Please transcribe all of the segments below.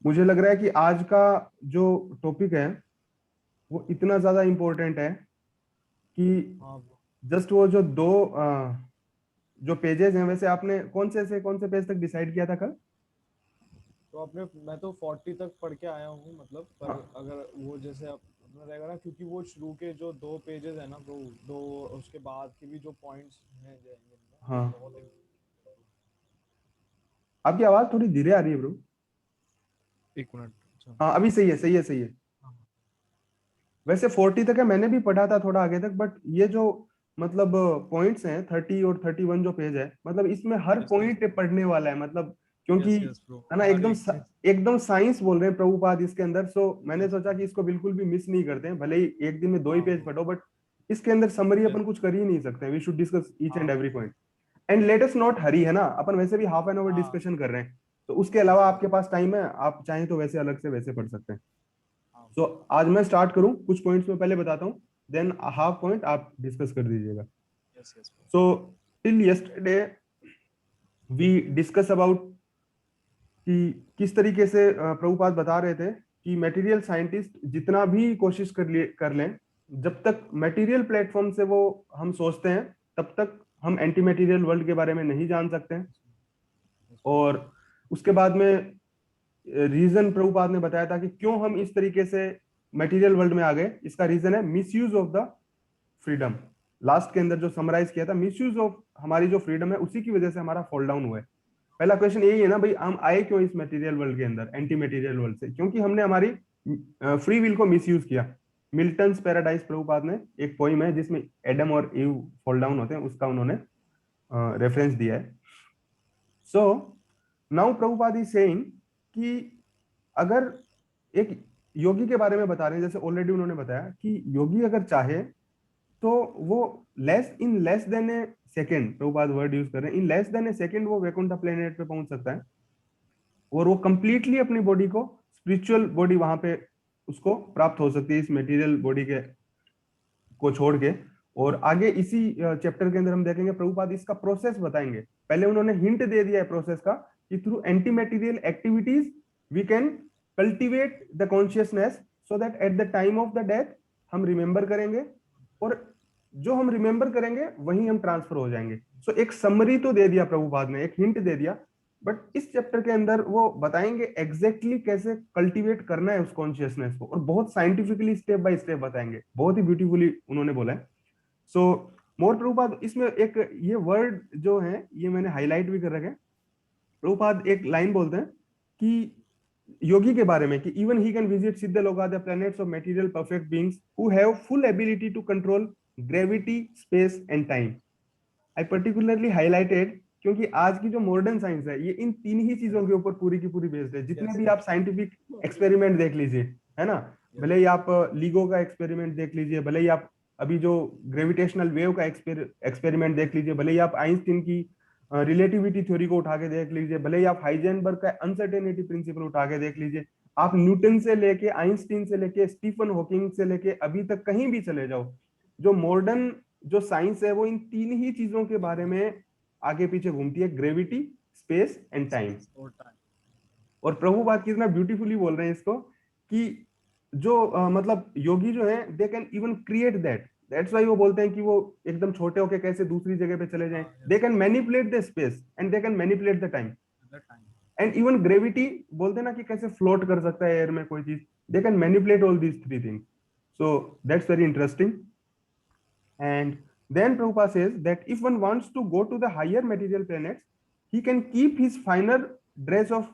मुझे लग रहा है कि आज का जो टॉपिक है वो इतना ज्यादा इम्पोर्टेंट है कि हाँ bro। जस्ट वो जो दो जो पेजेस हैं, वैसे आपने कौन से पेज तक डिसाइड किया था कल? तो अपने मैं तो 40 तक पढ़ के आया हूँ मतलब, पर हाँ अगर वो जैसे अपना रहेगा ना, क्योंकि वो शुरू के जो 2 पेजेस है ना ब्रो, दो उसके बाद के भी जो पॉइंट्स हैं जाएंगे ना, वो हाँ, बहुत important। आपकी आवाज थोड़ी धीरे आ रही है ब्रो। एक मिनट। अच्छा। हाँ, अभी सही है, सही है, सही है। हाँ। वैसे 40 तक है, मैंने भी पढ़ा था थोड़ा आगे तक, बट ये जो मतलब पॉइंट्स हैं 30 और 31 जो पेज है, मतलब इसमें हर यस यस। पॉइंट पढ़ने वाला है, मतलब क्योंकि यस यस ब्रो, है ना, हर एक चीज। एकदम साइंस बोल रहे हैं प्रभुपाद इसके अंदर। सो मैंने यस सोचा कि इसको बिल्कुल भी मिस नहीं करते हैं, भले ही एक दिन में दो ही हाँ पेज ब्रो। पढ़ो, बट इसके अंदर समरी यस। अपन कुछ कर ही नहीं सकते। We should discuss each and हाँ every bro. Point. And let us not hurry, है ना, अपन वैसे भी हाफ एन आवर हाँ। डिस्कशन कर रहे हैं, तो उसके यस अलावा यस। आपके पास टाइम है, आप चाहें तो वैसे अलग से वैसे पढ़ सकते हैं। हाँ सो ब्रो। आज मैं स्टार्ट करूं, कुछ पॉइंट्स में पहले बताता हूं, देन हाफ पॉइंट आप डिस्कस कर दीजिएगा। Yes yes bro. So till yesterday we discuss about कि किस तरीके से प्रभुपाद बता रहे थे कि मटेरियल साइंटिस्ट जितना भी कोशिश कर लें, जब तक मटेरियल प्लेटफॉर्म से वो हम सोचते हैं, तब तक हम एंटी मटेरियल वर्ल्ड के बारे में नहीं जान सकते हैं। Yes bro. और उसके बाद में रीजन प्रभुपाद ने बताया था कि क्यों हम इस तरीके से मटेरियल वर्ल्ड में आ गए। इसका रीजन है misuse of the freedom. Last के अंदर जो समराइज किया था, मिसयूज ऑफ हमारी जो फ्रीडम है, उसी की वजह से हमारा फॉल डाउन हुआ है। पहला क्वेश्चन यही है ना भाई, हम आए क्यों इस मटेरियल वर्ल्ड के अंदर, एंटी मटेरियल वर्ल्ड से? क्योंकि हमने हमारी फ्री विल को मिसयूज किया। मिल्टन्स पैराडाइज प्रभुपाद ने एक पोइम है जिसमें एडम और ईव फॉल डाउन होते हैं, उसका उन्होंने रेफरेंस दिया है। सो नाउ प्रभुपाद इज सेइंग कि अगर एक योगी के बारे में बता रहे हैं, जैसे ऑलरेडी उन्होंने बताया कि योगी अगर चाहे तो वो लेस देन ए सेकेंड, प्रभुपाद वर्ड यूज कर रहे हैं, in less than A second वो वैकुंठ प्लेनेट पे पहुंच सकता है, और वो कंप्लीटली अपनी बॉडी को, स्पिरिचुअल बॉडी वहां पे उसको प्राप्त हो सकती है इस मटेरियल बॉडी के को छोड़ के। और आगे इसी चैप्टर के अंदर हम देखेंगे प्रभुपाद इसका प्रोसेस बताएंगे। पहले उन्होंने हिंट दे दिया है प्रोसेस का कि through anti material activities we can cultivate the consciousness, so that at the time of the death हम रिमेंबर करेंगे, और जो हम रिमेंबर करेंगे वहीं हम ट्रांसफर हो जाएंगे। सो एक समरी तो दे दिया प्रभुपाद ने, एक हिंट दे दिया, बट इस चैप्टर के अंदर वो बताएंगे एग्जैक्टली कैसे कल्टीवेट करना है उस कॉन्शियसनेस को, और बहुत साइंटिफिकली स्टेप बाय स्टेप बताएंगे, बहुत ही ब्यूटीफुली उन्होंने बोला है। सो मोर प्रभुपाद इसमें एक ये वर्ड जो है ये मैंने हाईलाइट भी कर रखे हैं। प्रभुपाद एक लाइन बोलते हैं कि योगी के बारे में कि even he can visit Siddha loka the planets of material perfect beings who have full ability to control gravity, space and time. I particularly highlighted क्योंकि आज की जो मॉडर्न साइंस है ये इन तीन ही चीजों के ऊपर पूरी की पूरी बेस्ड है। जितने यस भी आप यस। साइंटिफिक एक्सपेरिमेंट देख लीजिए, है ना, यस। भले ही आप लीगो का एक्सपेरिमेंट देख लीजिए, भले ही आप अभी जो ग्रेविटेशनल वेव का एक्सपेरिमेंट देख लीजिए, भले ही आप आइंस्टीन की रिलेटिविटी थ्योरी को उठा के देख लीजिए, भले ही आप हाइजेनबर्ग का अनसर्टेनिटी प्रिंसिपल उठा के देख लीजिए, आप न्यूटन से लेके आइंस्टीन से लेके स्टीफन हॉकिंग से लेके अभी तक कहीं भी चले जाओ, जो मॉडर्न जो साइंस है वो इन तीन ही चीजों के बारे में आगे पीछे घूमती है, gravity, space and time. Space और टाइम। और प्रभु बात कितना ब्यूटीफुली बोल रहे हैं इसको कि जो मतलब योगी जो है they can even create that, that's why वो बोलते हैं कि वो एकदम छोटे होके कैसे दूसरी जगह पे चले जाएं, हाँ they yes can yes. Manipulate the space and they can manipulate the time. The time. And even gravity बोलते हैं ना कि कैसे फ्लोट कर सकता है एयर में कोई चीज, दे can manipulate all these three things. So that's very interesting. And then Prabhupada says that if one wants to go to the higher material planets, he can keep his finer dress of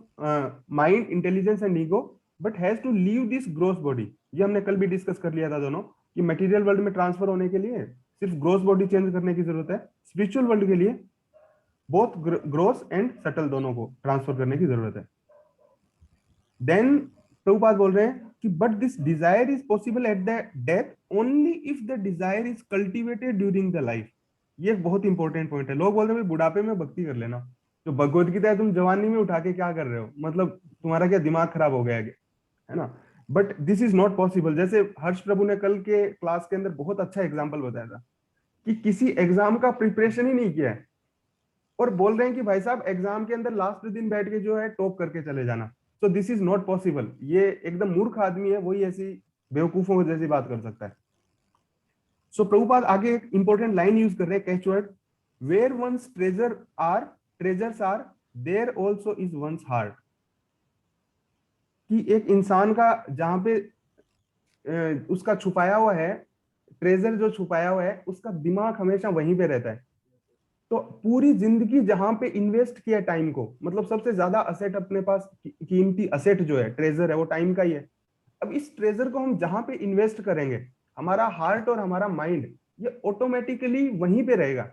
mind, intelligence and ego, but has to leave this gross body. ये हमने कल भी discuss कर लिया था दोनों, कि material world में ट्रांसफर होने के लिए सिर्फ ग्रोस बॉडी चेंज करने की जरूरत है, स्पिरिचुअल वर्ल्ड के लिए बोथ ग्रोस एंड सटल दोनों को ट्रांसफर करने की जरूरत है। देन प्रभुपाद बोल रहे हैं कि but this desire is possible at the death only if the desire is cultivated during the life. ये एक बहुत इंपॉर्टेंट पॉइंट है। लोग बोलते हैं बुढ़ापे में भक्ति कर लेना, जो भगवत गीता है तुम जवानी में उठा के क्या कर रहे हो, मतलब तुम्हारा क्या दिमाग खराब हो गया है ना? But this is not possible. जैसे हर्ष प्रभु ने कल के क्लास के अंदर बहुत अच्छा एग्जाम्पल बताया था कि किसी एग्जाम का प्रिपरेशन ही नहीं किया है, और बोल रहे हैं कि भाई साहब एग्जाम के अंदर लास्ट दिन बैठ के जो है टॉप करके चले जाना। So this is not possible. ये एकदम मूर्ख आदमी है, वही ऐसी बेवकूफों जैसी बात कर सकता है। सो प्रभुपाद आगे एक इंपॉर्टेंट लाइन यूज कर रहे हैं, catchword, where one's treasures are there also is one's heart. कि एक इंसान का जहां पे उसका छुपाया हुआ है, ट्रेजर जो छुपाया हुआ है, उसका दिमाग हमेशा वहीं पे रहता है। तो पूरी जिंदगी जहां पे इन्वेस्ट किया टाइम को, मतलब सबसे ज्यादा असेट अपने पास, कीमती असेट जो है, ट्रेजर है, वो टाइम का ही है। अब इस ट्रेजर को हम जहां पे इन्वेस्ट करेंगे, हमारा हार्ट और हमारा माइंड, ये ऑटोमेटिकली वहीं पे रहेगा,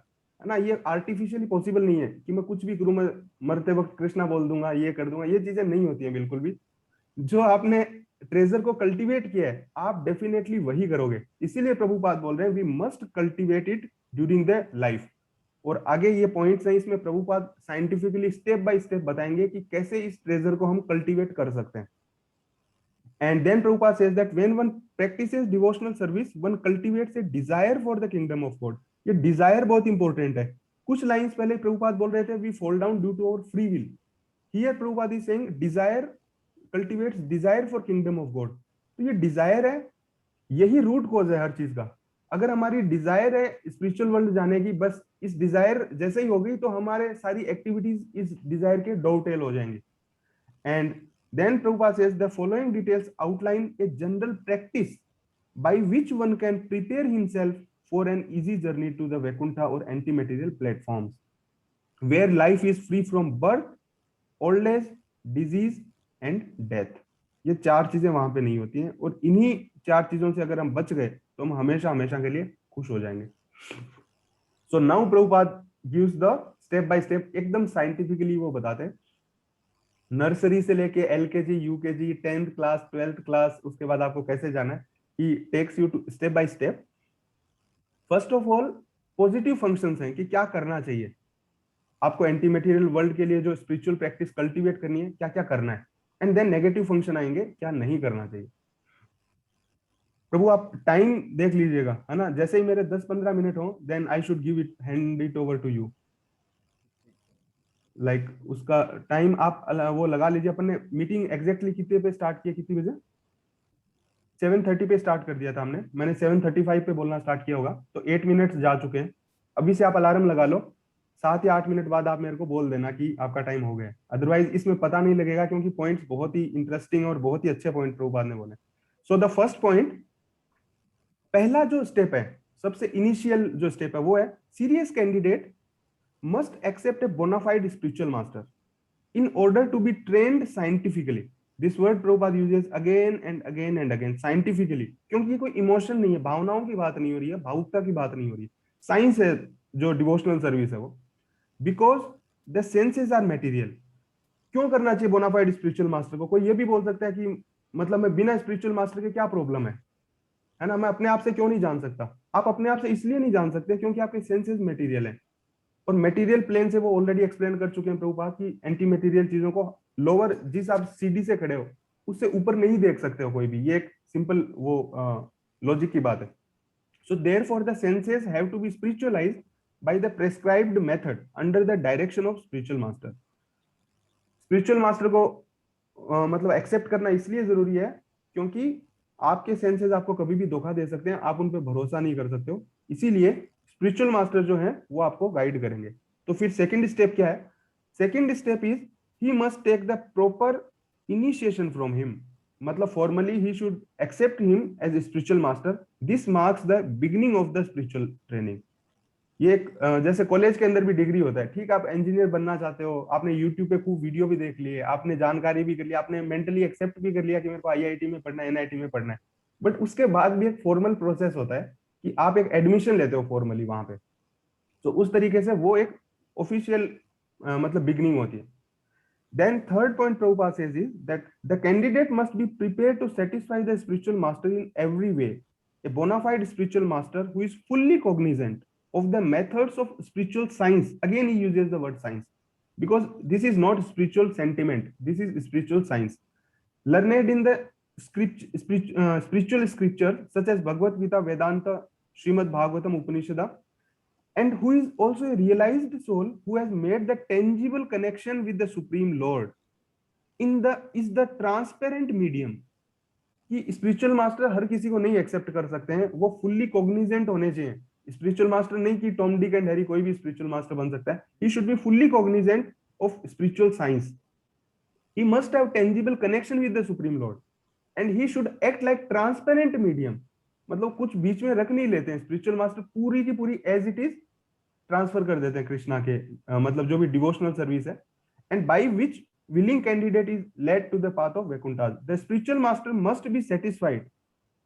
है ना। ये आर्टिफिशियली पॉसिबल नहीं है कि मैं कुछ भी करूं, मैं मरते वक्त कृष्णा बोल दूंगा, ये कर दूंगा, ये चीजें नहीं होती है बिल्कुल भी। जो आपने ट्रेजर को कल्टीवेट किया है, आप डेफिनेटली वही करोगे। इसीलिए प्रभुपाद बोल रहे हैं we must cultivate it during the life. और आगे ये पॉइंट्स हैं, इसमें Prabhupada scientifically step by step बताएंगे कि कैसे इस ट्रेजर को हम कल्टीवेट कर सकते हैं। And then Prabhupada says that when one practices devotional service, one cultivates a desire for the kingdom of God. ये desire बहुत इंपॉर्टेंट है। कुछ लाइंस पहले प्रभुपाद बोल रहे थे we fall down due to our free will. Here Prabhupada is saying desire cultivates desire for kingdom of God. तो ये desire है, यही रूट कॉज है हर चीज का। अगर हमारी डिजायर है स्पिरिचुअल वर्ल्ड जाने की, बस इस डिजायर जैसे ही होगी तो हमारे सारी एक्टिविटीज इस डिजायर के डोटेल हो जाएंगी। And then Prabhupada says the following details outline a general practice by which one can prepare himself for an easy journey to the Vaikuntha or anti-material platforms, where life is free from birth, old age, disease and death. ये चार चीजें वहां पे नहीं होती हैं, और इन्हीं चार चीजों से अगर हम बच गए तो हम हमेशा हमेशा के लिए खुश हो जाएंगे। सो now Prabhupada gives the step by step, एकदम साइंटिफिकली वो बताते हैं, नर्सरी से लेके LKG, UKG, 10th class, 12th class, उसके बाद आपको कैसे जाना है, he takes you to step by step. First of all positive functions हैं कि क्या करना चाहिए आपको एंटी मटेरियल वर्ल्ड के लिए, जो स्पिरिचुअल प्रैक्टिस कल्टीवेट करनी है, क्या क्या करना है। एंड देन नेगेटिव फंक्शन आएंगे, क्या नहीं करना चाहिए। प्रभु आप टाइम देख लीजिएगा, है ना, जैसे ही मेरे 10-15 मिनट हो then I should give it, hand it over to you. Like उसका टाइम आप वो लगा लीजिए। अपन ने मीटिंग एग्जैक्टली कितने पे स्टार्ट किया, कितनी बजे? 7:30 पे स्टार्ट कर दिया था हमने, मैंने 7:35 पे बोलना स्टार्ट किया होगा, तो 8 मिनट्स जा चुके हैं। अभी से आप अलार्म लगा लो, 7 या 8 मिनट बाद आप मेरे को बोल देना कि आपका टाइम हो गया। अदरवाइज इसमें पता नहीं लगेगा, क्योंकि पॉइंट्स बहुत ही इंटरेस्टिंग और बहुत ही अच्छे पॉइंट प्रभुपाद ने बोले। सो द फर्स्ट पॉइंट, पहला जो स्टेप है, सबसे इनिशियल जो स्टेप है, वो है serious candidate must accept a bona fide spiritual master in order to be trained scientifically. This word Prabhupada uses again and again, scientifically, क्योंकि ये कोई इमोशन नहीं है, भावनाओं की बात नहीं हो रही है, भावुकता की बात नहीं हो रही है, साइंस है जो डिवोशनल सर्विस है वो। Because the senses are material. क्यों करना चाहिए बोनाफाइड स्पिरिचुअल मास्टर को? कोई ये भी बोल सकता है कि मतलब मैं बिना स्पिरिचुअल मास्टर के क्या प्रॉब्लम है ना, मैं अपने आप से क्यों नहीं जान सकता? आप अपने आप से इसलिए नहीं जान सकते क्योंकि आपके सेंसेस मटेरियल है, और मटेरियल प्लेन से वो ऑलरेडी एक्सप्लेन कर चुके हैं प्रभुपाद की एंटी मटेरियल चीजों को लोअर, जिस आप सीढ़ी से खड़े हो उससे ऊपर नहीं देख सकते हो कोई भी। ये एक सिंपल वो लॉजिक की बात है। So therefore the senses have to be spiritualised by the prescribed method under the direction of spiritual master. Spiritual master को मतलब एक्सेप्ट करना इसलिए जरूरी है क्योंकि आपके सेंसेस आपको कभी भी धोखा दे सकते हैं, आप उन पर भरोसा नहीं कर सकते हो, इसीलिए स्पिरिचुअल मास्टर जो है वो आपको गाइड करेंगे। तो फिर सेकंड स्टेप क्या है? Second step is he must take the proper initiation from him, मतलब formally he should accept him as a spiritual master. This marks the beginning of the spiritual training. ये एक जैसे college के अंदर भी degree होता है, ठीक, आप इंजीनियर बनना चाहते हो, आपने यूट्यूब पे खूब वीडियो भी देख लिए, आपने जानकारी भी कर लिया, आपने मेंटली एक्सेप्ट भी कर लिया कि मेरे को आईआईटी में पढ़ना है, एनआईटी में पढ़ना है, बट उसके बाद भी एक फॉर्मल प्रोसेस होता है कि आप एक एडमिशन लेते हो फॉर्मली वहां पे। तो उस तरीके से वो एक ऑफिशियल मतलब बिगनिंग होती है। Then third point Prabhupada says is that the candidate must be prepared to satisfy the spiritual master in every way. A bona fide spiritual master who is fully cognizant of the methods of spiritual science, again he uses the word science because this is not spiritual sentiment, this is spiritual science, learned in the spiritual scripture such as Bhagavad Gita, Vedanta, Srimad Bhagavatam, Upanishad, and who is also a realized soul who has made the tangible connection with the Supreme Lord. Is the transparent medium, कि spiritual master हर किसी को नहीं accept कर सकते हैं, वो fully Cognizant होने चाहिए। स्पिरिचुअल मास्टर नहीं कि टॉम डिक एंड हैरी कोई भी स्पिरिचुअल मास्टर बन सकता है, he should be fully Cognizant of spiritual science, he must have tangible connection with the supreme lord, and he should act like transparent medium, मतलब कुछ बीच में रख नहीं लेते हैं। स्पिरिचुअल मास्टर पूरी की पूरी एज इट इज ट्रांसफर कर देते हैं कृष्णा के मतलब जो भी डिवोशनल सर्विस है, and by which willing candidate is led to the path of vaikuntha. The spiritual master must be satisfied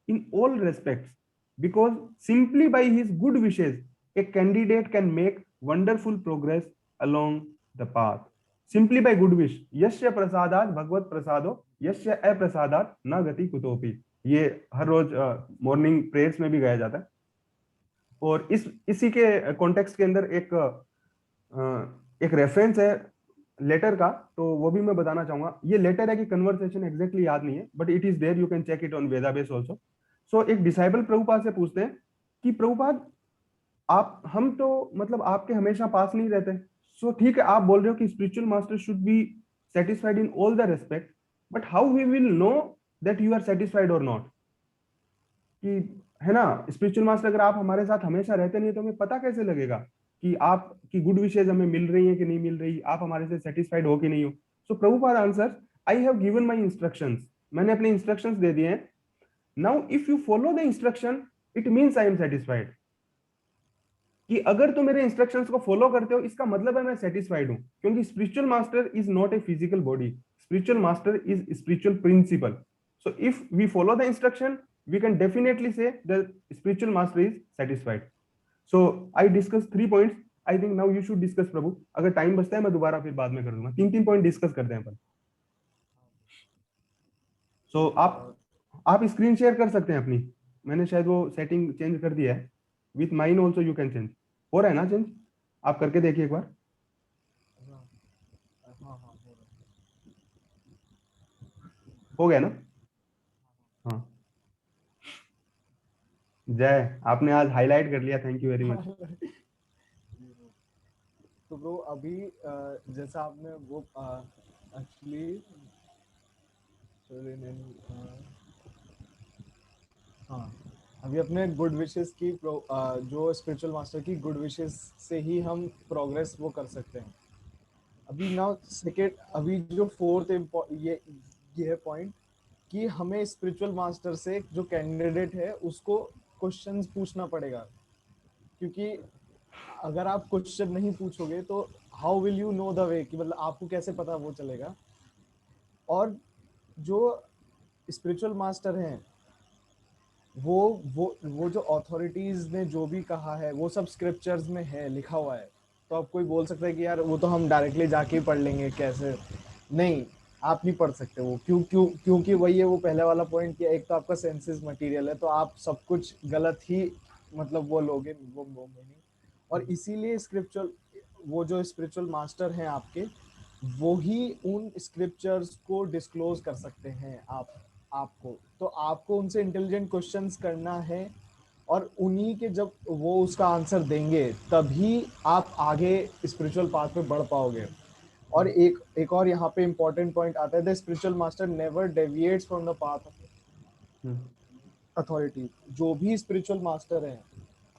in all respects, because simply by his good wishes a candidate can make wonderful progress along the path. Simply by good wish, यस्य प्रसादात भगवत प्रसादो यस्य अप्रसादात न गति कुतोपि, ये हर रोज morning prayers में भी गाया जाता है। और इसी के कॉन्टेक्स्ट के अंदर एक रेफरेंस है लेटर का, तो वो भी मैं बताना चाहूंगा। ये लेटर है कि कन्वर्सेशन एग्जैक्टली याद नहीं है, but it is there, you can check it on Vedabase also. So एक डिसाइबल प्रभुपाद से पूछते हैं कि प्रभुपाद आप हम तो मतलब आपके हमेशा पास नहीं रहते, सो ठीक है आप बोल रहे हो कि spiritual master should be satisfied in all the respect, but how we will know that you are satisfied और नॉट, कि है ना, स्पिरिचुअल मास्टर अगर आप हमारे साथ हमेशा रहते नहीं तो हमें पता कैसे लगेगा कि आपकी गुड विशेज हमें मिल रही है कि नहीं मिल रही, आप हमारे से सेटिस्फाइड हो कि नहीं हो। So Prabhupada answer, I have given my instructions, मैंने अपने इंस्ट्रक्शंस दे दिए हैं। Now if you follow the instruction it means I am satisfied, कि अगर तुम मेरे इंस्ट्रक्शंस को फॉलो करते हो इसका मतलब है मैं सेटिस्फाइड हूं, क्योंकि spiritual master is not a physical body, spiritual master is spiritual principle. So if we follow the instruction we can definitely say the spiritual master is satisfied. So I discussed 3 points. I think now you should discuss प्रभु, अगर time बचता है मैं दोबारा फिर बाद में कर दूंगा, 3 पॉइंट डिस्कस करते हैं अपन। सो आप स्क्रीन शेयर कर सकते हैं अपनी, मैंने शायद वो सेटिंग चेंज कर दिया है, with mine also you can change, हो रहा है ना चेंज, आप करके देखिए एक बार। हाँ हाँ हो रहा हो गया ना? हाँ, जय आपने आज हाईलाइट कर लिया, थैंक यू वेरी मच। है। तो ब्रो अभी जैसा आपने वो एक्चुअली हाँ अभी अपने गुड विशेस की जो स्पिरिचुअल मास्टर की गुड विशेस से ही हम प्रोग्रेस वो कर सकते हैं। अभी नाउ सेकेंड, अभी जो फोर्थ ये है पॉइंट कि हमें स्पिरिचुअल मास्टर से जो कैंडिडेट है उसको क्वेश्चंस पूछना पड़ेगा, क्योंकि अगर आप क्वेश्चन नहीं पूछोगे तो how will you know the way, कि मतलब आपको कैसे पता वो चलेगा। और जो स्पिरिचुअल मास्टर हैं वो जो अथॉरिटीज ने जो भी कहा है वो सब स्क्रिप्चर्स में है, लिखा हुआ है। तो अब कोई बोल सकता है कि यार वो तो हम डायरेक्टली जाके ही पढ़ लेंगे, कैसे? नहीं, आप नहीं पढ़ सकते वो। क्योंकि वही है वो पहले वाला पॉइंट कि एक तो आपका सेंसेस मटेरियल है, तो आप सब कुछ गलत ही मतलब वो लोगे वो मीनिंग। और इसीलिए स्क्रिप्चुअल वो जो स्पिरिचुअल मास्टर हैं आपके, वो ही उन स्क्रिप्चर्स को डिस्क्लोज कर सकते हैं आपको। तो आपको उनसे इंटेलिजेंट क्वेश्चंस करना है, और उन्हीं के जब वो उसका आंसर देंगे तभी आप आगे स्पिरिचुअल पाथ पे बढ़ पाओगे। और एक और यहाँ पे इम्पोर्टेंट पॉइंट आता है, the spiritual master never deviates from the path authority. जो भी स्पिरिचुअल मास्टर हैं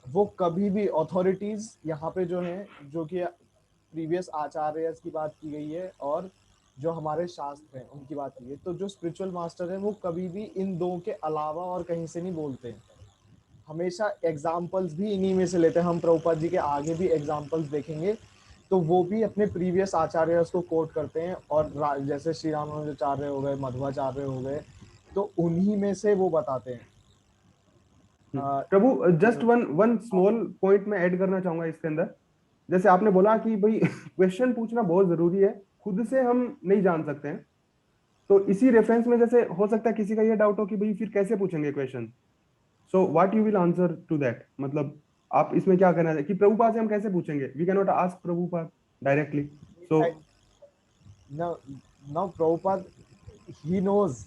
वो कभी भी अथॉरिटीज यहाँ पे जो हैं, जो कि प्रीवियस आचार्य की बात की गई है और जो हमारे शास्त्र हैं उनकी बात की है, तो जो स्पिरिचुअल मास्टर है वो कभी भी इन दो के अलावा और कहीं से नहीं बोलते हैं। हमेशा एग्जाम्पल्स भी इन्हीं में से लेते हैं। हम प्रभुपाद जी के आगे भी एग्जाम्पल्स देखेंगे, तो वो भी अपने प्रीवियस आचार्य को कोट करते हैं। और जैसे श्री रामानुजाचार्य हो गए, मध्वाचार्य हो गए, तो उन्हीं में से वो बताते हैं। Prabhu just one one small point में ऐड करना चाहूंगा इसके अंदर। जैसे आपने बोला कि भाई क्वेश्चन पूछना बहुत जरूरी है, खुद से हम नहीं जान सकते हैं, तो इसी रेफरेंस में जैसे हो सकता है किसी का ये डाउट हो कि भाई फिर कैसे पूछेंगे question, so what you will answer to that, मतलब आप इसमें क्या कहना है कि प्रभुपाद से हम कैसे पूछेंगे, we can not ask Prabhupada directly. So now Prabhupada he knows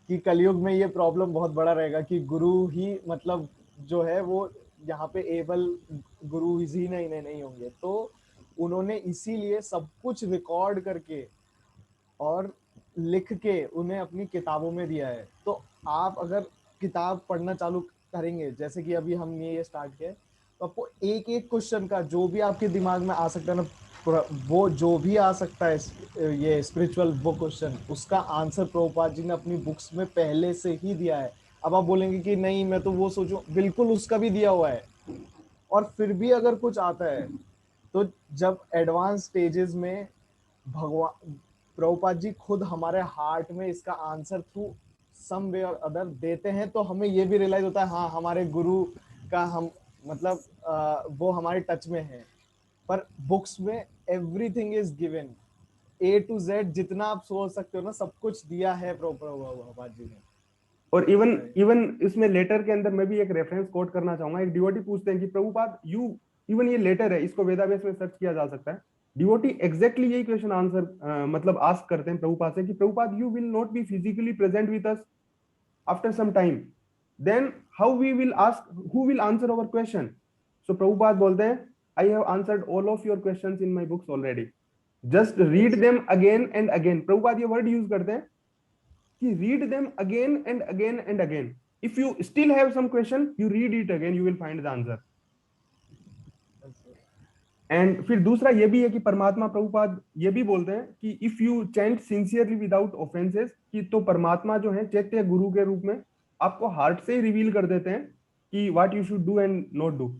कि कलयुग में ये प्रॉब्लम बहुत बड़ा रहेगा कि गुरु ही मतलब जो है वो यहाँ पे एबल गुरु ही नहीं होंगे। तो उन्होंने इसीलिए सब कुछ रिकॉर्ड करके और लिख के उन्हें अपनी किताबों में दिया है। तो आप अगर किताब पढ़ना चालू करेंगे, जैसे कि अभी हमने ये स्टार्ट किया है, तो आपको एक एक क्वेश्चन का जो भी आपके दिमाग में आ सकता है ना, वो जो भी आ सकता है ये स्पिरिचुअल वो क्वेश्चन, उसका आंसर प्रभुपाद जी ने अपनी बुक्स में पहले से ही दिया है। अब आप बोलेंगे कि नहीं मैं तो वो सोचूं, बिल्कुल उसका भी दिया हुआ है। और फिर भी अगर कुछ आता है तो जब एडवांस स्टेजेस में भगवान प्रभुपाद जी खुद हमारे हार्ट में इसका आंसर थ्रू सम वे और अदर देते हैं, तो हमें ये भी रियलाइज होता है हाँ हमारे गुरु का हम मतलब वो हमारे टच में है। पर बुक्स में everything is given, A to Z जितना आप सोच सकते हो ना सब कुछ दिया है प्रभुपाद जी ने। और इवन इवन इसमें लेटर के अंदर मैं भी एक रेफरेंस कोट करना चाहूंगा। एक डिवोटी पूछते हैं कि प्रभुपाद यू, इवन ये लेटर है, इसको वेदावेस में सर्च किया जा सकता है। डिवोटी एग्जैक्टली यही क्वेश्चन आंसर मतलब आस्क करते हैं प्रभुपाद से कि Prabhupada you will not be physically present with us after some time, then how we will ask, who will answer our question? So Prabhupada बोलते हैं I have answered all of your questions in my books already, just read them again and again. Prabhupada ये word use करते हैं कि read them again and again and again. If you still have some question, you read it again, you will find the answer. And फिर दूसरा ये भी है कि परमात्मा, प्रभुपाद ये भी बोलते हैं कि if you chant sincerely without offences, कि तो परमात्मा जो है चैत्य गुरु के रूप में आपको हार्ट से ही रिवील कर देते हैं कि what you should do and not do.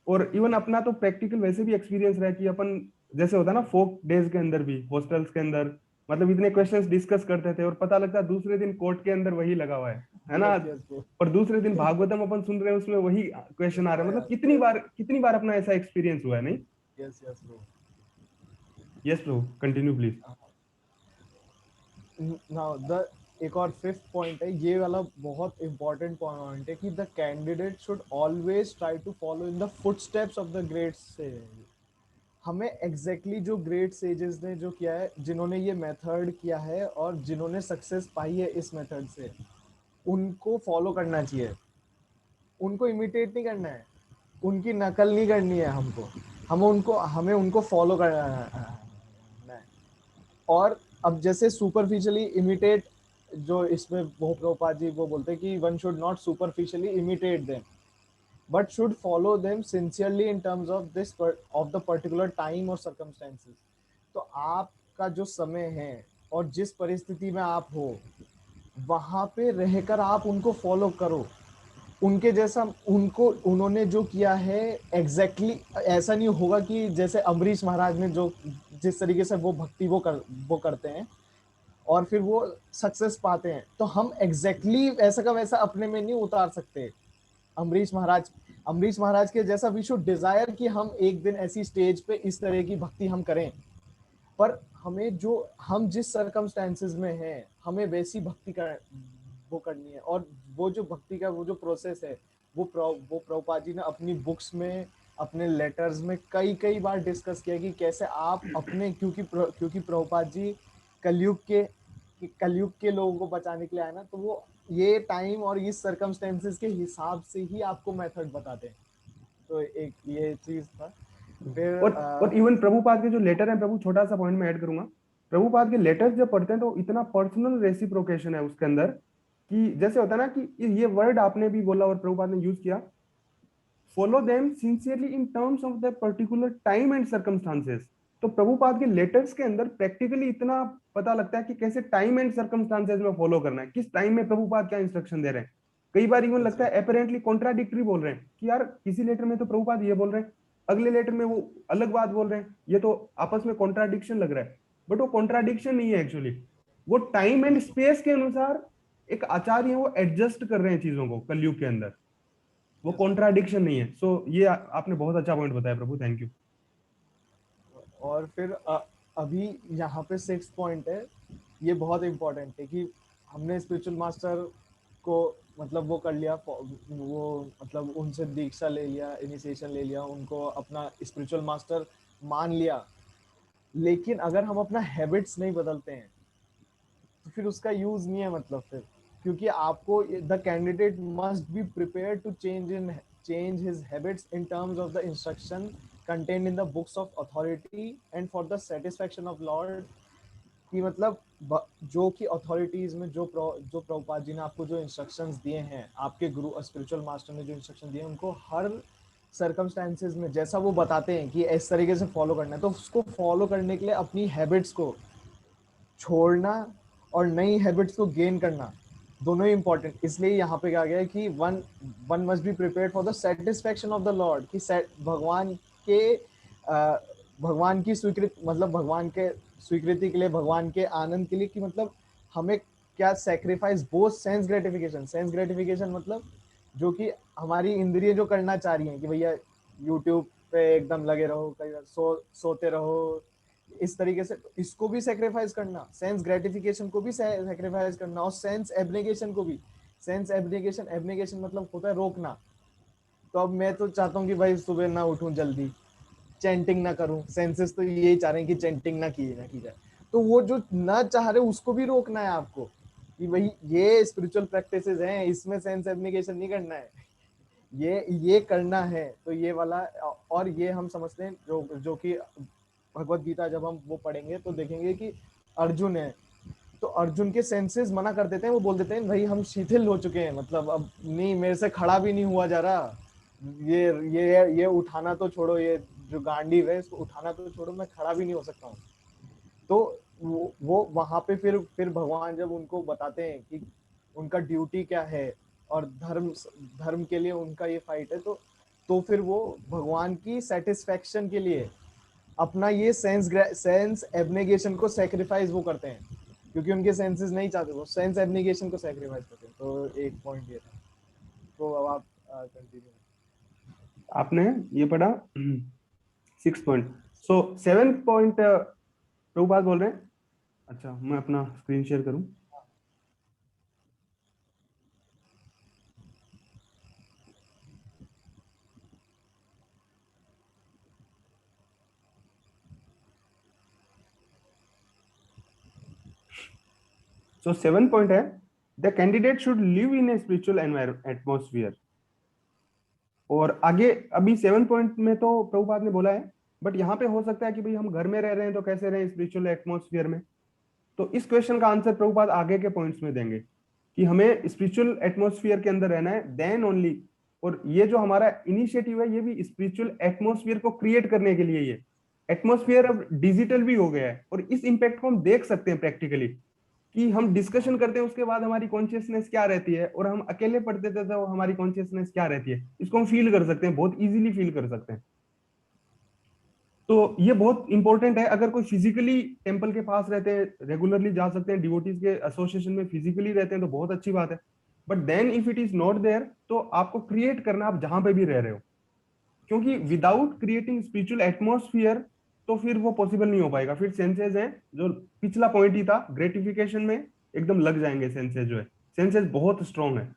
और इवन अपना तो प्रैक्टिकल वैसे भी एक्सपीरियंस रहा है कि अपन जैसे होता है ना फोक डेज के अंदर भी, हॉस्टल्स के अंदर, मतलब इतने क्वेश्चंस डिस्कस करते थे और पता लगता है दूसरे दिन कोर्ट के अंदर वही लगा हुआ है ना। Yes yes bro. और दूसरे दिन भागवतम अपन सुन रहे हैं उसमें वही क्वेश्चन आ रहा है। मतलब कितनी बार अपना ऐसा एक्सपीरियंस हुआ है, नहीं? Yes yes bro. Yes bro, continue please. Now the एक और फिफ्थ पॉइंट है, ये वाला बहुत इंपॉर्टेंट पॉइंट है कि the candidate should always try to follow in the footsteps of the great sage. हमें एग्जैक्टली जो ग्रेट सेजेस ने जो किया है, जिन्होंने ये मेथड किया है और जिन्होंने सक्सेस पाई है इस मेथड से, उनको फॉलो करना चाहिए। उनको इमिटेट नहीं करना है, उनकी नकल नहीं करनी है हमको, हमें उनको फॉलो करना है। और अब जैसे सुपरफिशियली इमिटेट, जो इसमें वो प्रभुपाद जी वो बोलते हैं कि one should not superficially imitate them but should follow them sincerely in terms of this of the particular time और सर्कमस्टेंसेस। तो आपका जो समय है और जिस परिस्थिति में आप हो वहां पे रहकर आप उनको फॉलो करो, उनके जैसा। उनको उन्होंने जो किया है एग्जैक्टली ऐसा नहीं होगा कि जैसे अम्बरीश महाराज ने जो जिस तरीके से वो भक्ति वो करते हैं और फिर वो सक्सेस पाते हैं, तो हम एग्जैक्टली वैसा का वैसा अपने में नहीं उतार सकते। अम्बरीश महाराज अम्बरीश महाराज के जैसा वी शुड डिजायर कि हम एक दिन ऐसी स्टेज पे इस तरह की भक्ति हम करें। पर हमें जो हम जिस सर्कमस्टेंसेस में हैं हमें वैसी भक्ति कर वो करनी है। और वो जो भक्ति का वो जो प्रोसेस है वो प्रभुपाद जी ने अपनी बुक्स में अपने लेटर्स में कई कई बार डिस्कस किया कि कैसे आप अपने क्योंकि प्रभुपाद जी कलयुग के लोगों को बचाने के लिए आए ना, तो वो ये टाइम और इस सर्कमस्टेंसेस के हिसाब से ही आपको मेथड बताते हैं। तो एक ये चीज था। फिर और इवन प्रभुपाद के जो लेटर है, प्रभु छोटा सा पॉइंट में ऐड करूंगा, प्रभुपाद के लेटर जब पढ़ते हैं तो इतना पर्सनल रेसिप्रोकेशन है उसके अंदर कि जैसे होता है ना कि ये वर्ड आपने भी बोला और प्रभुपाद ने यूज किया, follow them sincerely in terms of the particular time and circumstances. तो प्रभुपाद के लेटर्स के अंदर प्रैक्टिकली इतना पता लगता है कि कैसे टाइम एंड सर्कमस्टांसेस में फॉलो करना है, किस टाइम में प्रभुपाद क्या इंस्ट्रक्शन दे रहे हैं। कई बार इवन लगता है अपेरेंटली कॉन्ट्राडिक्टरी बोल रहे हैं कि यार किसी लेटर में तो प्रभुपाद ये बोल रहे हैं, अगले लेटर में वो अलग बात बोल रहे हैं, ये तो आपस में कॉन्ट्राडिक्शन लग रहा है। बट वो कॉन्ट्राडिक्शन नहीं है एक्चुअली, वो टाइम एंड स्पेस के अनुसार एक आचार्य है वो एडजस्ट कर रहे हैं चीजों को कलयुग के अंदर, वो कॉन्ट्राडिक्शन नहीं है। सो ये आपने बहुत अच्छा पॉइंट बताया प्रभु, थैंक यू। और फिर अभी यहाँ पे सिक्स पॉइंट है, ये बहुत इंपॉर्टेंट है कि हमने स्पिरिचुअल मास्टर को मतलब वो कर लिया, वो मतलब उनसे दीक्षा ले लिया, इनिशिएशन ले लिया, उनको अपना स्पिरिचुअल मास्टर मान लिया। लेकिन अगर हम अपना हैबिट्स नहीं बदलते हैं तो फिर उसका यूज नहीं है मतलब फिर, क्योंकि आपको the candidate must be prepare to change his habits in terms of the instruction contained in the books of authority and for the satisfaction of Lord। कि मतलब जो कि अथॉरिटीज में जो प्रभुपाद जी ने आपको जो इंस्ट्रक्शंस दिए हैं, आपके गुरु स्पिरिचुअल मास्टर ने जो इंस्ट्रक्शन दिए हैं, उनको हर सर्कमस्टेंसेस में जैसा वो बताते हैं कि इस तरीके से फॉलो करना है, तो उसको फॉलो करने के लिए अपनी हैबिट्स को छोड़ना और नई हैबिट्स को गेन करना दोनों ही इंपॉर्टेंट। इसलिए यहाँ पे कहा गया है कि one must be prepared for the satisfaction of the Lord, कि भगवान के भगवान की स्वीकृति, मतलब भगवान के स्वीकृति के लिए, भगवान के आनंद के लिए, कि मतलब हमें क्या सैक्रिफाइस, बोथ सेंस ग्रेटिफिकेशन मतलब जो कि हमारी इंद्रिय जो करना चाह रही हैं कि भैया यूट्यूब पे एकदम लगे रहो, कई बार सोते रहो, इस तरीके से इसको भी सेक्रीफाइस करना, सेंस ग्रेटिफिकेशन को भी सेक्रीफाइस करना, और सेंस एब्नेगेशन को भी। सेंस एब्नेगेशन मतलब होता है रोकना। तो अब मैं तो चाहता हूँ कि भाई सुबह ना उठूं जल्दी, चैंटिंग ना करूं, सेंसेस तो यही चाह रहे हैं कि चैंटिंग ना की जाए, तो वो जो ना चाह रहे उसको भी रोकना है आपको, कि भाई ये स्पिरिचुअल प्रैक्टिसेस हैं, इसमें सेंस एब्नेगेशन नहीं करना है, ये करना है। तो ये वाला, और ये हम समझते हैं जो कि भगवत गीता जब हम वो पढ़ेंगे तो देखेंगे कि अर्जुन है, तो अर्जुन के सेंसेस मना कर देते हैं, वो बोल देते हैं भाई हम शिथिल हो चुके हैं, मतलब अब नहीं, मेरे से खड़ा भी नहीं हुआ जा रहा, ये उठाना तो छोड़ो, ये जो गांडीव है इसको उठाना तो छोड़ो, मैं खड़ा भी नहीं हो सकता हूँ। तो वो वहां पे फिर भगवान जब उनको बताते हैं कि उनका ड्यूटी क्या है और धर्म धर्म के लिए उनका ये फाइट है, तो फिर वो भगवान की सेटिस्फेक्शन के लिए अपना ये सेंस एब्नेगेशन को सेक्रीफाइस वो करते हैं, क्योंकि उनके सेंसेस नहीं चाहते, वो सेंस एब्नेगेशन को सेक्रीफाइस करते हैं। तो एक पॉइंट ये था। तो अब आप कंटिन्यू। आपने ये पढ़ा 6 पॉइंट। सो 7 पॉइंट प्रभुपाद बोल रहे हैं। अच्छा, मैं अपना स्क्रीन शेयर करूं। सो 7 पॉइंट है, the candidate should live in a spiritual atmosphere. और आगे अभी 7 पॉइंट में तो प्रभुपाद ने बोला है, बट यहाँ पे हो सकता है कि भाई हम घर में रह रहे हैं तो कैसे रहें स्पिरिचुअल एटमोस्फियर में। तो इस क्वेश्चन का आंसर प्रभुपाद आगे के पॉइंट्स में देंगे कि हमें स्पिरिचुअल एटमोस्फियर के अंदर रहना है, देन ओनली। और ये जो हमारा इनिशिएटिव है ये भी स्पिरिचुअल एटमोस्फियर को क्रिएट करने के लिए। ये एटमोस्फियर अब डिजिटल भी हो गया है और इस इंपैक्ट को हम देख सकते हैं प्रैक्टिकली, कि हम डिस्कशन करते हैं उसके बाद हमारी कॉन्शियसनेस क्या रहती है, और हम अकेले पढ़ते थे तो हमारी कॉन्शियसनेस क्या रहती है, इसको हम फील कर सकते हैं, बहुत इजीली फील कर सकते हैं। तो ये बहुत इंपॉर्टेंट है। अगर कोई फिजिकली टेंपल के पास रहते हैं, रेगुलरली जा सकते हैं, डिवोटीज के एसोसिएशन में फिजिकली रहते हैं तो बहुत अच्छी बात है। But then if it is not there, तो आपको क्रिएट करना, आप जहां पे भी रह रहे हो, क्योंकि विदाउट क्रिएटिंग स्पिरिचुअल एटमोस्फियर तो फिर वो पॉसिबल नहीं हो पाएगा। फिर सेंसेस हैं जो पिछला पॉइंट ही था, ग्रेटिफिकेशन में एकदम लग जाएंगे सेंसेस, जो है सेंसेस बहुत स्ट्रॉन्ग है।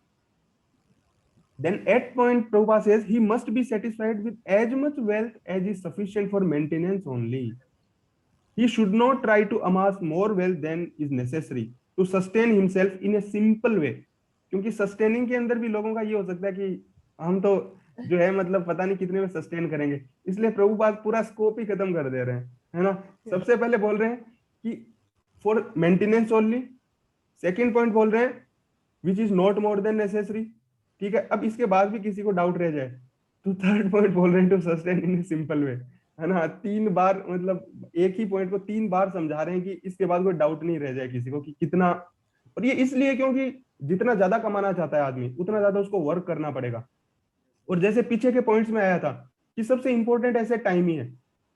Then at point Prabhupada says he must be satisfied with as much wealth as is sufficient for maintenance only. He should not try to amass more wealth than is necessary to sustain himself in a simple way. क्योंकि sustaining के अंदर भी लोगों का ये हो सकता है कि हम तो जो है मतलब पता नहीं कितने में सस्टेन करेंगे, इसलिए प्रभुपाद पूरा स्कोप ही खत्म कर दे रहे हैं, है ना। सबसे पहले बोल रहे हैं कि for maintenance only. Second point बोल रहे हैं which is not more than necessary. ठीक है, अब इसके बाद भी किसी को डाउट रह जाए तो थर्ड पॉइंट बोल रहे हैं to sustain in simple way, है ना। 3 बार मतलब एक ही पॉइंट को 3 बार समझा रहे हैं कि इसके बाद कोई डाउट नहीं रह जाए किसी को कि कितना। और ये इसलिए क्योंकि जितना ज्यादा कमाना चाहता है आदमी उतना ज्यादा उसको वर्क करना पड़ेगा। और जैसे पीछे के पॉइंट्स में आया था कि सबसे इंपॉर्टेंट ऐसे टाइम ही है।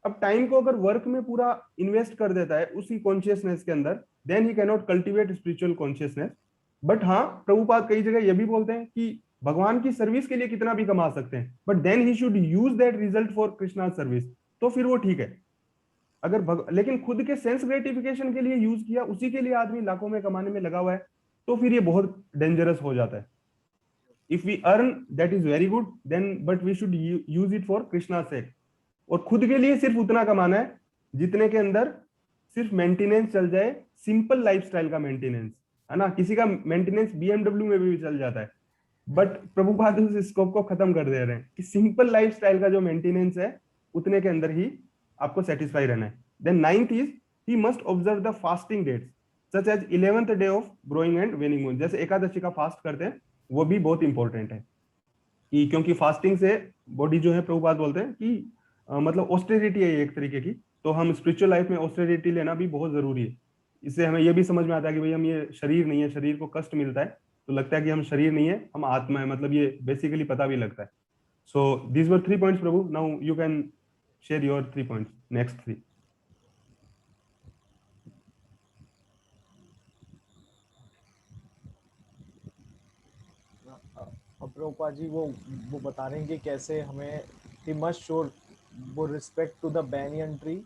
अब टाइम को अगर वर्क में पूरा इन्वेस्ट कर देता है उसी कॉन्शियसनेस के अंदर, then he can not cultivate spiritual consciousness. But हाँ, प्रभुपाद कई जगह ये भी बोलते हैं कि भगवान की सर्विस के लिए कितना भी कमा सकते हैं, but then he should use that result for Krishna service, तो फिर वो ठीक है। अगर लेकिन खुद के सेंस ग्रेटिफिकेशन के लिए यूज किया, उसी के लिए आदमी लाखों में कमाने में लगा हुआ है, तो फिर ये बहुत डेंजरस हो जाता है। If we earn that is very good, then but we should use it for Krishna sake. और खुद के लिए सिर्फ उतना कमाना है जितने के अंदर सिर्फ मेंटेनेंस चल जाए, सिंपल लाइफस्टाइल का मेंटेनेंस, है ना। किसी का मेंटेनेंस बीएमडब्ल्यू में भी चल जाता है, बट प्रभुपाद उस स्कोप को खत्म कर दे रहे हैं कि सिंपल लाइफस्टाइल का जो मेंटेनेंस है उतने के अंदर ही आपको सेटिस्फाई रहना है। Then ninth is he must observe the fasting dates. Such as 11th day of growing and waning moon, जैसे एकादशी का फास्ट करते हैं, वो भी बहुत इंपॉर्टेंट है कि क्योंकि फास्टिंग से बॉडी जो है, प्रभुपाद बोलते हैं कि मतलब ऑस्टेरिटी है ये एक तरीके की, तो हम स्पिरिचुअल लाइफ में ऑस्टेरिटी लेना भी बहुत जरूरी है। इससे हमें ये भी समझ में आता है कि भाई हम ये शरीर नहीं है, शरीर को कष्ट मिलता है तो लगता है कि हम शरीर नहीं है, हम आत्मा है, मतलब ये बेसिकली पता भी लगता है। So these were 3 points Prabhu, now you can share your 3 points, next 3। अब प्रभुपाद जी वो बता रहे हैं कि कैसे हमें ही मस्ट शो वो respect to the banyan tree,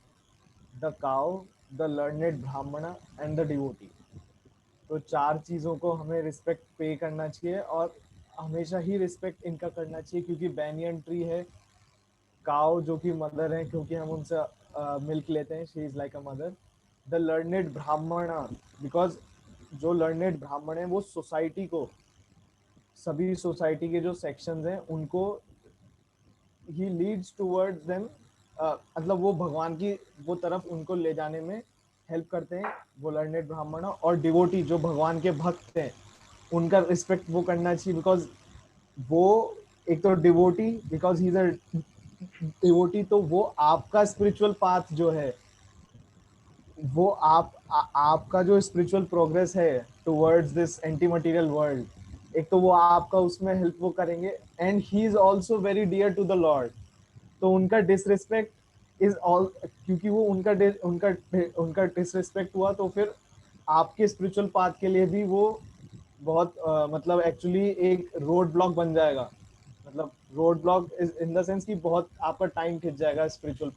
the cow, the learned brahmana and the devotee. तो चार चीज़ों को हमें रिस्पेक्ट पे करना चाहिए और हमेशा ही रिस्पेक्ट इनका करना चाहिए, क्योंकि banyan ट्री है, काउ जो कि मदर है क्योंकि हम उनसे मिल्क लेते हैं, she is like a mother, the learned ब्राह्मणा बिकॉज जो लर्नेड ब्राह्मण है वो सोसाइटी को, सभी सोसाइटी के जो सेक्शंस हैं उनको ही लीड्स टूवर्ड्स देम, मतलब वो भगवान की वो तरफ उनको ले जाने में हेल्प करते हैं, वो लर्नेड ब्राह्मण। और डिवोटी जो भगवान के भक्त हैं उनका रिस्पेक्ट वो करना चाहिए, बिकॉज वो एक तो devotee, because he is a devotee, तो वो आपका स्पिरिचुअल पाथ जो है वो आपका जो स्पिरिचुअल प्रोग्रेस है towards this anti material world, एक तो वो आपका उसमें हेल्प वो करेंगे, and he is also very dear to the lord. तो उनका डिसरिस्पेक्ट इज ऑल, क्योंकि वो उनका उनका डिसरिस्पेक्ट हुआ तो फिर आपके स्पिरिचुअल पाथ के लिए भी वो बहुत मतलब एक्चुअली एक रोड ब्लॉक बन जाएगा। मतलब road block is in the sense कि बहुत आपका टाइम खिंच जाएगा स्पिरिचुअल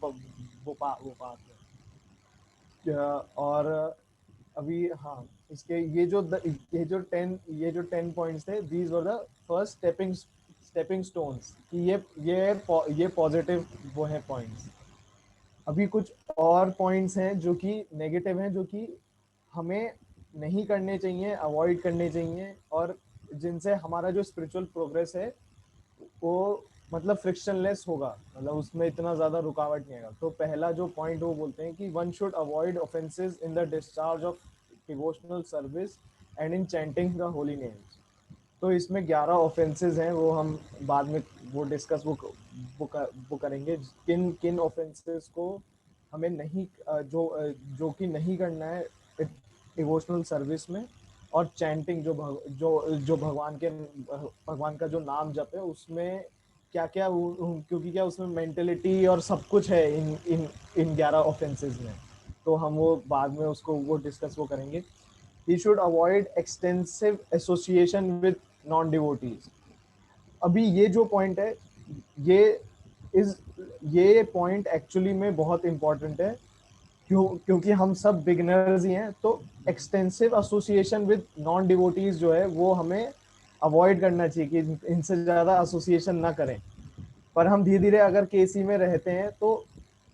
वो पाथ में। और अभी हाँ, इसके ये जो 10 पॉइंट्स थे, these were the first stepping stones, कि ये पॉजिटिव वो है पॉइंट्स। अभी कुछ और पॉइंट्स हैं जो कि नेगेटिव हैं, जो कि हमें नहीं करने चाहिए, अवॉइड करने चाहिए, और जिनसे हमारा जो स्पिरिचुअल प्रोग्रेस है वो मतलब फ्रिक्शनलेस होगा, मतलब उसमें इतना ज़्यादा रुकावट नहीं आएगा। तो पहला जो पॉइंट वो बोलते हैं कि one should avoid offences in the discharge of devotional service and in chanting the Holi names. तो इसमें 11 ऑफेंसेस हैं, वो हम बाद में वो डिस्कस वो करेंगे, किन किन ऑफेंसेस को हमें नहीं जो कि नहीं करना है डिवोशनल सर्विस में, और चैंटिंग जो भगवान का जो नाम जप है उसमें क्या क्या, क्योंकि क्या उसमें मेंटेलिटी और सब कुछ है इन 11 ऑफेंसेस में। तो हम वो बाद में उसको वो डिस्कस वो करेंगे। he should avoid extensive association with non devotees। अभी ये जो पॉइंट है, ये इस ये पॉइंट एक्चुअली में बहुत इंपॉर्टेंट है, क्योंकि हम सब बिगिनर्स ही हैं, तो extensive association with non devotees जो है वो हमें अवॉइड करना चाहिए, कि इनसे ज़्यादा एसोसिएशन ना करें। पर हम धीरे धीरे अगर केसी में रहते हैं तो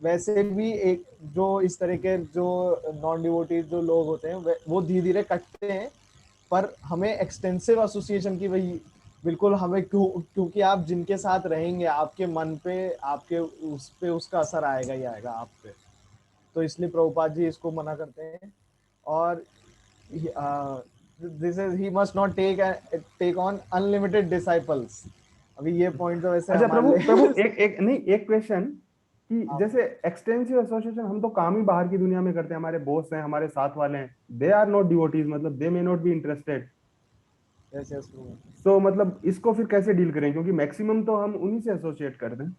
वैसे भी एक जो इस तरह के जो नॉन डिवोटीज जो लोग होते हैं वो धीरे धीरे कटते हैं, पर हमें एक्सटेंसिव एसोसिएशन की वही बिल्कुल हमें क्योंकि आप जिनके साथ रहेंगे आपके मन पे, आपके उस पे उसका असर आएगा ही आएगा आप पे। तो इसलिए प्रभुपाद जी इसको मना करते हैं। और this is he must not take on unlimited disciples. अभी ये पॉइंट तो वैसे अच्छा हमारे प्रभु, प्रभु लिए एक एक नहीं, एक क्वेश्चन कि आप जैसे एक्सटेंसिव एसोसिएशन, हम तो काम ही बाहर की दुनिया में करते हैं, हमारे बॉस हैं, हमारे साथ वाले हैं, दे आर नॉट डिवोटीज, मतलब दे मे नॉट बी इंटरेस्टेड। ऐसे सो मतलब इसको फिर कैसे डील करें, क्योंकि मैक्सिमम तो हम उन्हीं से एसोसिएट करते हैं।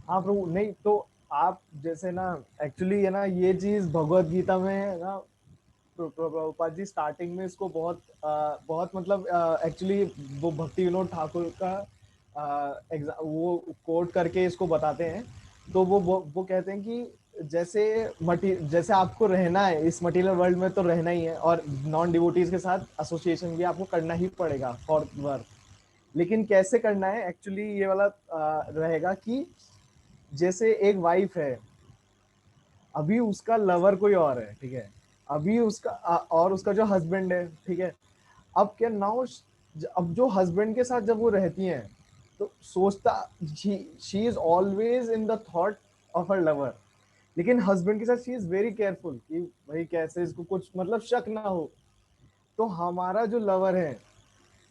हाँ प्रभु, नहीं तो आप जैसे ना एक्चुअली है ना, ये चीज भगवत गीता में है ना, प्रभुपाद जी स्टार्टिंग में इसको बहुत मतलब एक्चुअली वो भक्ति विनोद ठाकुर का वो कोट करके इसको बताते हैं। तो वो कहते हैं कि जैसे आपको रहना है इस मटेरियल वर्ल्ड में, तो रहना ही है, और नॉन डिवोटीज के साथ एसोसिएशन भी आपको करना ही पड़ेगा फॉर वर्क। लेकिन कैसे करना है एक्चुअली ये वाला रहेगा कि जैसे एक वाइफ है, अभी उसका लवर कोई और है, ठीक है, अभी उसका और उसका जो हस्बैंड है, ठीक है। अब क्या नाउ, अब जो हस्बैंड के साथ जब वो रहती हैं तो सोचता she is always in the thought of her lover, लेकिन हस्बैंड के साथ शी इज वेरी केयरफुल कि भाई कैसे इसको कुछ मतलब शक ना हो। तो हमारा जो लवर है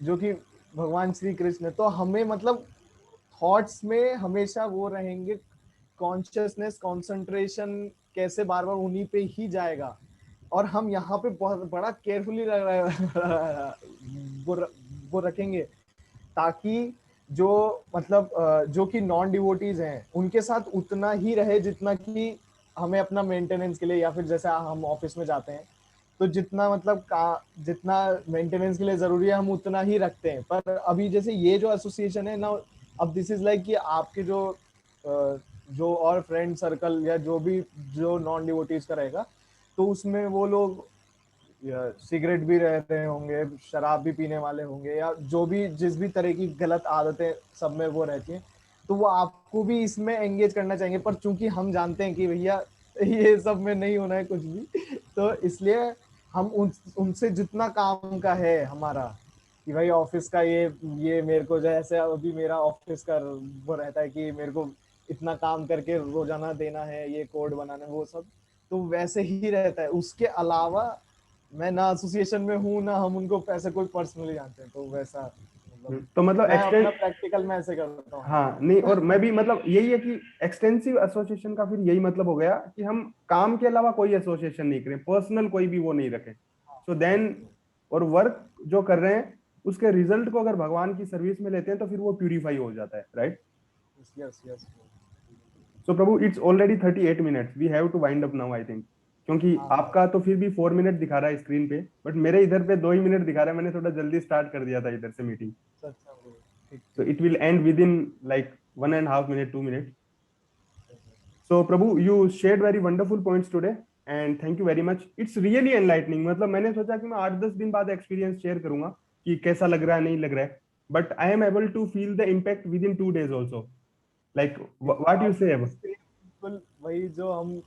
जो कि भगवान श्री कृष्ण है, तो हमें मतलब थॉट्स में हमेशा वो रहेंगे, कॉन्शियसनेस कंसंट्रेशन कैसे बार बार उन्हीं पे ही जाएगा। और हम यहाँ पे बहुत बड़ा केयरफुली वो वो रखेंगे ताकि जो मतलब जो कि नॉन डिवोटीज हैं उनके साथ उतना ही रहे जितना कि हमें अपना मेंटेनेंस के लिए, या फिर जैसे हम ऑफिस में जाते हैं तो जितना मतलब जितना मेंटेनेंस के लिए जरूरी है हम उतना ही रखते हैं। पर अभी जैसे ये जो एसोसिएशन है ना, अब दिस इज लाइक कि आपके जो और फ्रेंड सर्कल या जो भी जो नॉन डिवोटीज का रहेगा, तो उसमें वो लोग सिगरेट भी रह रहे होंगे, शराब भी पीने वाले होंगे, या जो भी जिस भी तरह की गलत आदतें सब में वो रहती हैं, तो वो आपको भी इसमें एंगेज करना चाहेंगे। पर चूंकि हम जानते हैं कि भैया ये सब में नहीं होना है कुछ भी, तो इसलिए हम उनसे जितना काम का है हमारा कि भाई ऑफिस का ये मेरे को जैसे अभी मेरा ऑफिस का वो रहता है कि मेरे को इतना काम करके रोजाना देना है, ये कोड बनाना है, वो सब तो वैसे ही रहता है। उसके अलावा मैं ना एसोसिएशन में हूँ ना हम उनको ऐसे कोई पर्सनली जानते हैं, तो वैसा मतलब तो मतलब मैं अपना एक्सटेंड, प्रैक्टिकल में ऐसे करता हूँ। हाँ नहीं, और मैं भी मतलब यही है कि एक्सटेंसिव एसोसिएशन का फिर यही मतलब हो गया कि हम काम के अलावा कोई एसोसिएशन नहीं करें, पर्सनल कोई भी वो नहीं रखें। सो देन, और वर्क जो कर रहे हैं उसके रिजल्ट को अगर भगवान की सर्विस में लेते हैं तो फिर वो प्यूरिफाई हो जाता है, right. Yes yes yes. So Prabhu, it's already 38 minutes, we have to wind up now I think, क्योंकि हाँ हाँ। आपका तो फिर भी 4 मिनट दिखा रहा है स्क्रीन पे, बट मेरे इधर पे 2 ही मिनट दिखा रहा है। मैंने थोड़ा जल्दी स्टार्ट कर दिया था इधर से मीटिंग। अच्छा अच्छा bro, ठीक So ठीक। it will end within like 1.5 minute, 2 minutes. So Prabhu, you shared very wonderful points today and thank you very much. It's really enlightening. मतलब मैंने सोचा कि मैं 8-10 दिन बाद एक्सपीरियंस शेयर करूंगा कि कैसा लग रहा है, नहीं लग रहा है, but I am able to feel the impact within 2 days also, like what you say अब। बिल्कुल वही जो हम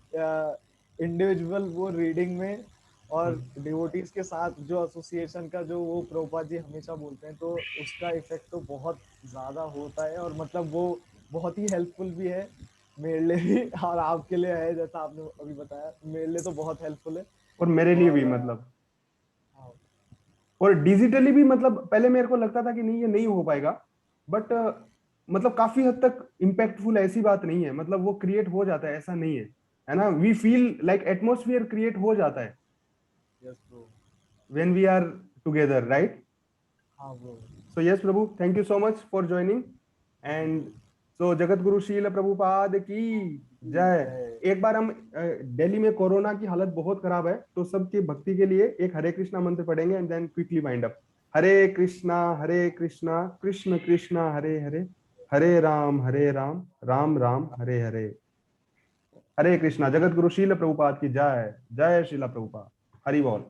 इंडिविजुअल वो रीडिंग में और डिवोटीज के साथ जो एसोसिएशन का जो वो प्रभुपाद जी हमेशा बोलते हैं, तो उसका इफेक्ट तो बहुत ज्यादा होता है। और मतलब वो बहुत ही हेल्पफुल भी है मेरे लिए भी और आपके लिए है, जैसा आपने अभी बताया मेरे लिए तो बहुत हेल्पफुल है। और मेरे लिए भी और मतलब, हाँ, और डिजिटली भी मतलब पहले मेरे को लगता था कि नहीं ये नहीं हो पाएगा, बट मतलब काफी हद तक इम्पैक्टफुल ऐसी बात नहीं है, मतलब वो क्रिएट हो जाता है, ऐसा नहीं है ना, we feel like atmosphere create हो जाता है yes bro. when we are together, right? हाँ bro. So yes Prabhu, thank you so much for joining, and so जगत गुरु शील प्रभुपाद की जय। जय। एक बार हम दिल्ली में कोरोना की हालत बहुत खराब है, तो सबकी भक्ति के लिए एक हरे कृष्णा मंत्र पढ़ेंगे and then quickly wind up. Hare Krishna Krishna Krishna Hare Hare, Hare Ram Ram Ram Hare Hare. Hare Krishna. जगत गुरु शील प्रभुपाद की जय। जय शीला प्रभुपाद। हरि बोल।